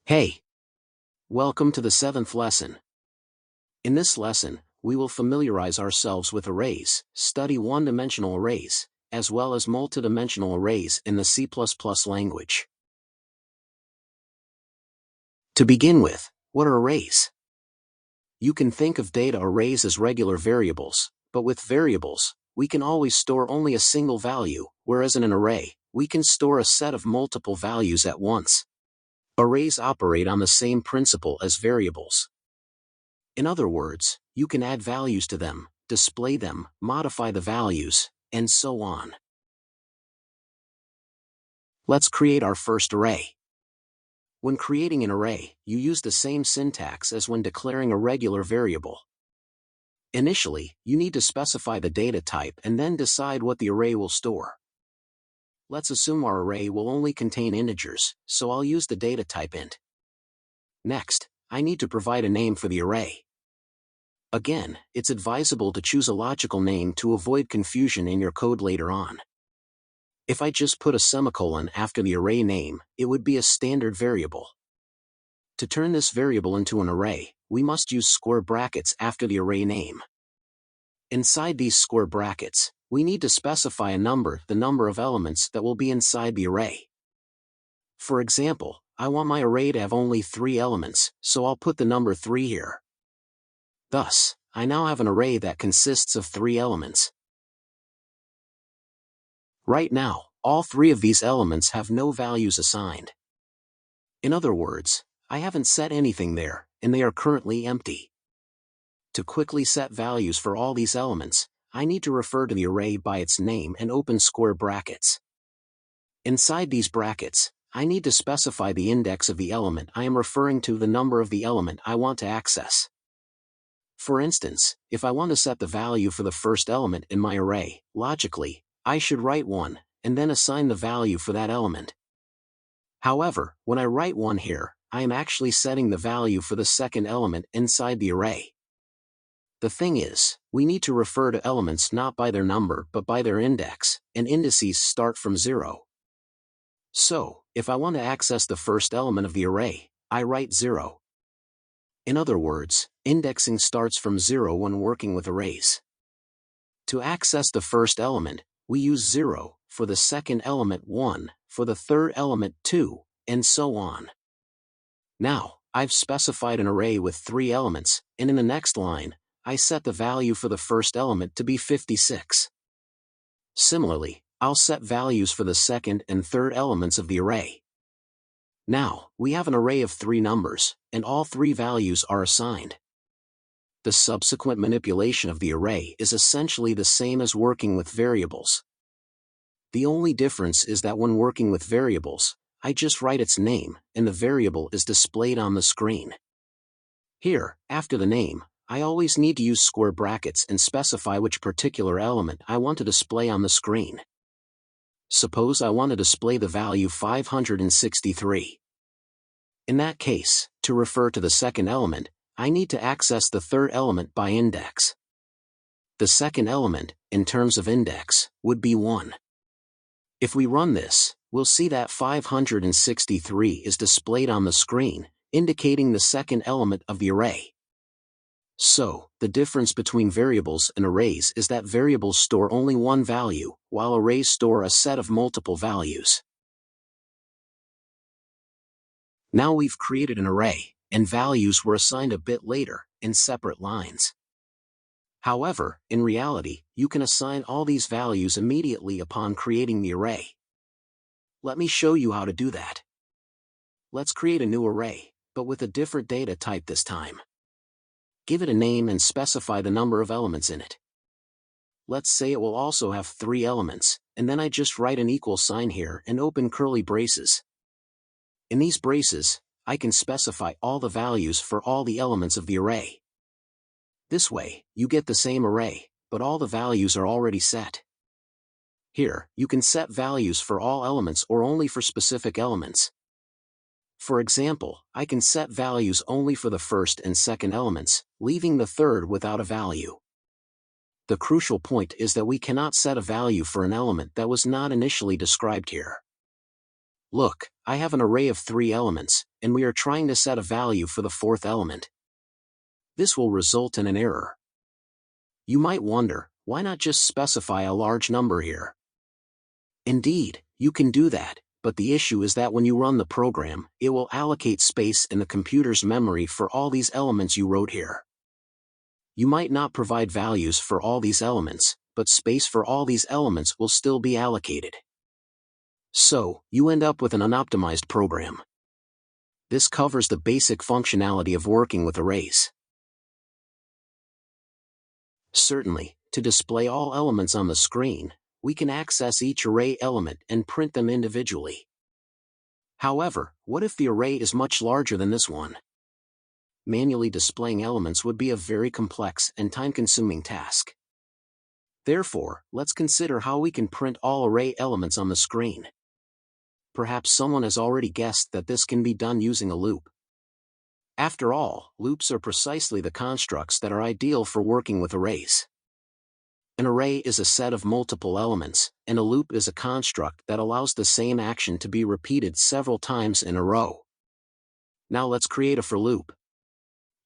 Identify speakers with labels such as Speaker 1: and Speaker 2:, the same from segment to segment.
Speaker 1: Hey, welcome to the 7th lesson. In this lesson, we will familiarize ourselves with arrays, study one-dimensional arrays, as well as multidimensional arrays in the C++ language. To begin with, what are arrays? You can think of data arrays as regular variables, but with variables, we can always store only a single value, whereas in an array, we can store a set of multiple values at once. Arrays operate on the same principle as variables. In other words, you can add values to them, display them, modify the values, and so on. Let's create our first array. When creating an array, you use the same syntax as when declaring a regular variable. Initially, you need to specify the data type and then decide what the array will store. Let's assume our array will only contain integers, so I'll use the data type int. Next, I need to provide a name for the array. Again, it's advisable to choose a logical name to avoid confusion in your code later on. If I just put a semicolon after the array name, it would be a standard variable. To turn this variable into an array, we must use square brackets after the array name. Inside these square brackets, we need to specify a number, the number of elements that will be inside the array. For example, I want my array to have only 3 elements, so I'll put the number 3 here. Thus, I now have an array that consists of 3 elements. Right now, all 3 of these elements have no values assigned. In other words, I haven't set anything there, and they are currently empty. To quickly set values for all these elements, I need to refer to the array by its name and open square brackets. Inside these brackets, I need to specify the index of the element I am referring to, the number of the element I want to access. For instance, if I want to set the value for the first element in my array, logically, I should write 1, and then assign the value for that element. However, when I write 1 here, I am actually setting the value for the second element inside the array. The thing is, we need to refer to elements not by their number but by their index, and indices start from 0. So, if I want to access the first element of the array, I write 0. In other words, indexing starts from 0 when working with arrays. To access the first element, we use 0, for the second element 1, for the third element 2, and so on. Now, I've specified an array with 3 elements, and in the next line, I set the value for the first element to be 56. Similarly, I'll set values for the second and third elements of the array. Now, we have an array of 3 numbers, and all 3 values are assigned. The subsequent manipulation of the array is essentially the same as working with variables. The only difference is that when working with variables, I just write its name, and the variable is displayed on the screen. Here, after the name, I always need to use square brackets and specify which particular element I want to display on the screen. Suppose I want to display the value 563. In that case, to refer to the second element, I need to access the third element by index. The second element, in terms of index, would be 1. If we run this, we'll see that 563 is displayed on the screen, indicating the second element of the array. So, the difference between variables and arrays is that variables store only one value, while arrays store a set of multiple values. Now we've created an array, and values were assigned a bit later, in separate lines. However, in reality, you can assign all these values immediately upon creating the array. Let me show you how to do that. Let's create a new array, but with a different data type this time. Give it a name and specify the number of elements in it. Let's say it will also have 3 elements, and then I just write an equal sign here and open curly braces. In these braces, I can specify all the values for all the elements of the array. This way, you get the same array, but all the values are already set. Here, you can set values for all elements or only for specific elements. For example, I can set values only for the first and second elements, leaving the third without a value. The crucial point is that we cannot set a value for an element that was not initially described here. Look, I have an array of 3 elements, and we are trying to set a value for the fourth element. This will result in an error. You might wonder, why not just specify a large number here? Indeed, you can do that, but the issue is that when you run the program, it will allocate space in the computer's memory for all these elements you wrote here. You might not provide values for all these elements, but space for all these elements will still be allocated. So, you end up with an unoptimized program. This covers the basic functionality of working with arrays. Certainly, to display all elements on the screen, we can access each array element and print them individually. However, what if the array is much larger than this one? Manually displaying elements would be a very complex and time-consuming task. Therefore, let's consider how we can print all array elements on the screen. Perhaps someone has already guessed that this can be done using a loop. After all, loops are precisely the constructs that are ideal for working with arrays. An array is a set of multiple elements, and a loop is a construct that allows the same action to be repeated several times in a row. Now let's create a for loop.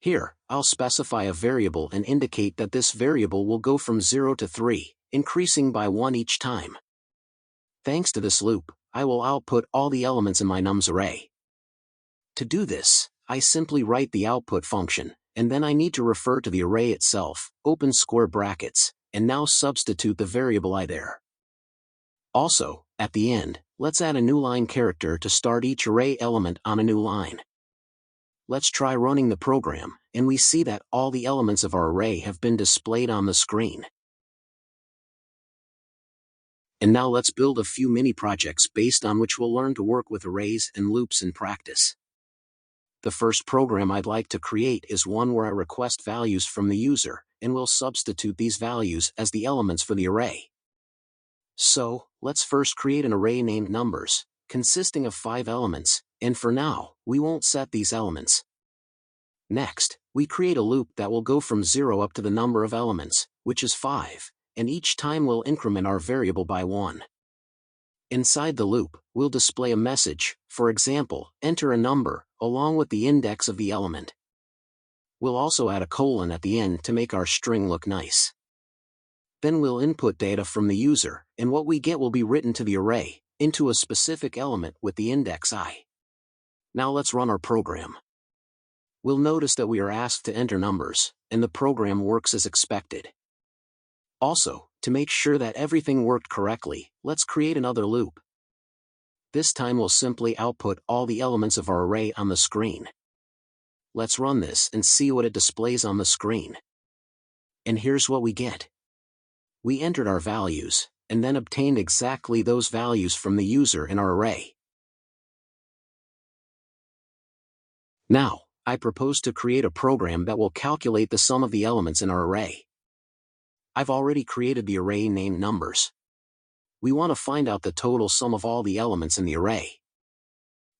Speaker 1: Here, I'll specify a variable and indicate that this variable will go from 0 to 3, increasing by 1 each time. Thanks to this loop, I will output all the elements in my nums array. To do this, I simply write the output function, and then I need to refer to the array itself, open square brackets, and now substitute the variable I there. Also, at the end, let's add a new line character to start each array element on a new line. Let's try running the program, and we see that all the elements of our array have been displayed on the screen. And now let's build a few mini projects based on which we'll learn to work with arrays and loops in practice. The first program I'd like to create is one where I request values from the user, and we'll substitute these values as the elements for the array. So, let's first create an array named numbers, consisting of 5 elements, and for now, we won't set these elements. Next, we create a loop that will go from 0 up to the number of elements, which is 5, and each time we'll increment our variable by 1. Inside the loop, we'll display a message, for example, enter a number, along with the index of the element. We'll also add a colon at the end to make our string look nice. Then we'll input data from the user, and what we get will be written to the array, into a specific element with the index I. Now let's run our program. We'll notice that we are asked to enter numbers, and the program works as expected. Also, to make sure that everything worked correctly, let's create another loop. This time we'll simply output all the elements of our array on the screen. Let's run this and see what it displays on the screen. And here's what we get. We entered our values, and then obtained exactly those values from the user in our array. Now, I propose to create a program that will calculate the sum of the elements in our array. I've already created the array named numbers. We want to find out the total sum of all the elements in the array.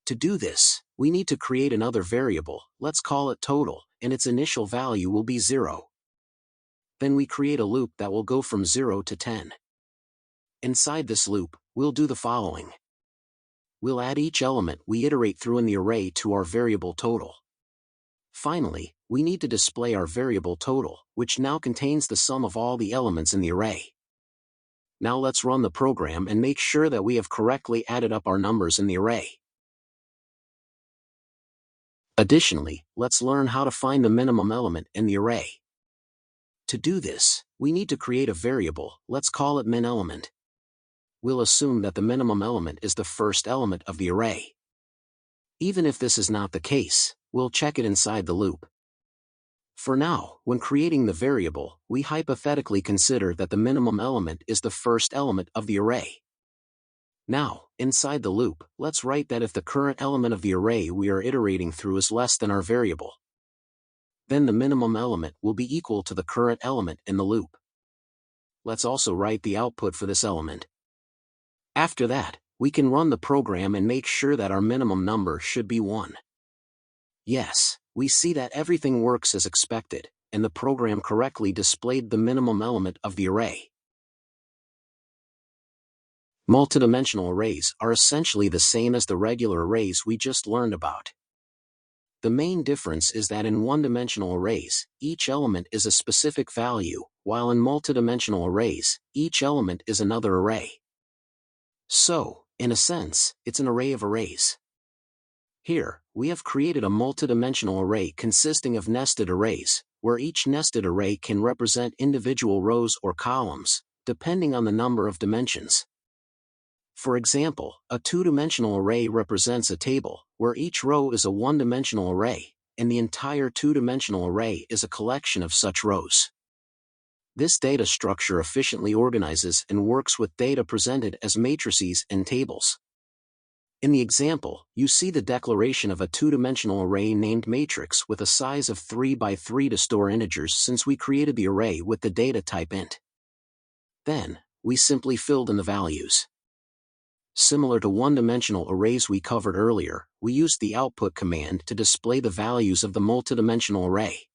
Speaker 1: To do this, we need to create another variable, let's call it total, and its initial value will be 0. Then we create a loop that will go from 0 to 10. Inside this loop, we'll do the following. We'll add each element we iterate through in the array to our variable total. Finally, we need to display our variable total, which now contains the sum of all the elements in the array. Now let's run the program and make sure that we have correctly added up our numbers in the array. Additionally, let's learn how to find the minimum element in the array. To do this, we need to create a variable, let's call it min_element. We'll assume that the minimum element is the first element of the array. Even if this is not the case, we'll check it inside the loop. For now, when creating the variable, we hypothetically consider that the minimum element is the first element of the array. Now, inside the loop, let's write that if the current element of the array we are iterating through is less than our variable, then the minimum element will be equal to the current element in the loop. Let's also write the output for this element. After that, we can run the program and make sure that our minimum number should be 1. Yes, we see that everything works as expected, and the program correctly displayed the minimum element of the array. Multidimensional arrays are essentially the same as the regular arrays we just learned about. The main difference is that in one-dimensional arrays, each element is a specific value, while in multidimensional arrays, each element is another array. So, in a sense, it's an array of arrays. Here, we have created a multidimensional array consisting of nested arrays, where each nested array can represent individual rows or columns, depending on the number of dimensions. For example, a two-dimensional array represents a table, where each row is a one-dimensional array, and the entire two-dimensional array is a collection of such rows. This data structure efficiently organizes and works with data presented as matrices and tables. In the example, you see the declaration of a two-dimensional array named matrix with a size of 3 by 3 to store integers since we created the array with the data type int. Then, we simply filled in the values. Similar to one-dimensional arrays we covered earlier, we used the output command to display the values of the multidimensional array.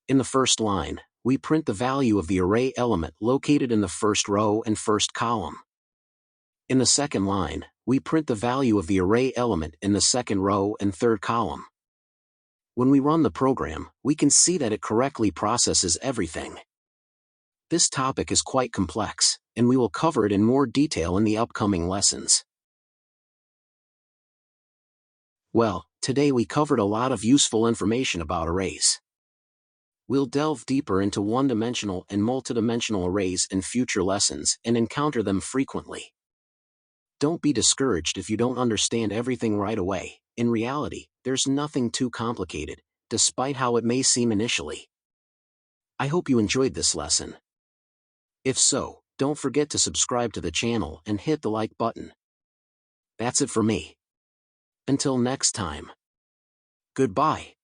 Speaker 1: In the first line, we print the value of the array element located in the first row and first column. In the second line, we print the value of the array element in the second row and third column. When we run the program, we can see that it correctly processes everything. This topic is quite complex, and we will cover it in more detail in the upcoming lessons. Well, today we covered a lot of useful information about arrays. We'll delve deeper into one-dimensional and multidimensional arrays in future lessons and encounter them frequently. Don't be discouraged if you don't understand everything right away. In reality, there's nothing too complicated, despite how it may seem initially. I hope you enjoyed this lesson. If so, don't forget to subscribe to the channel and hit the like button. That's it for me. Until next time. Goodbye.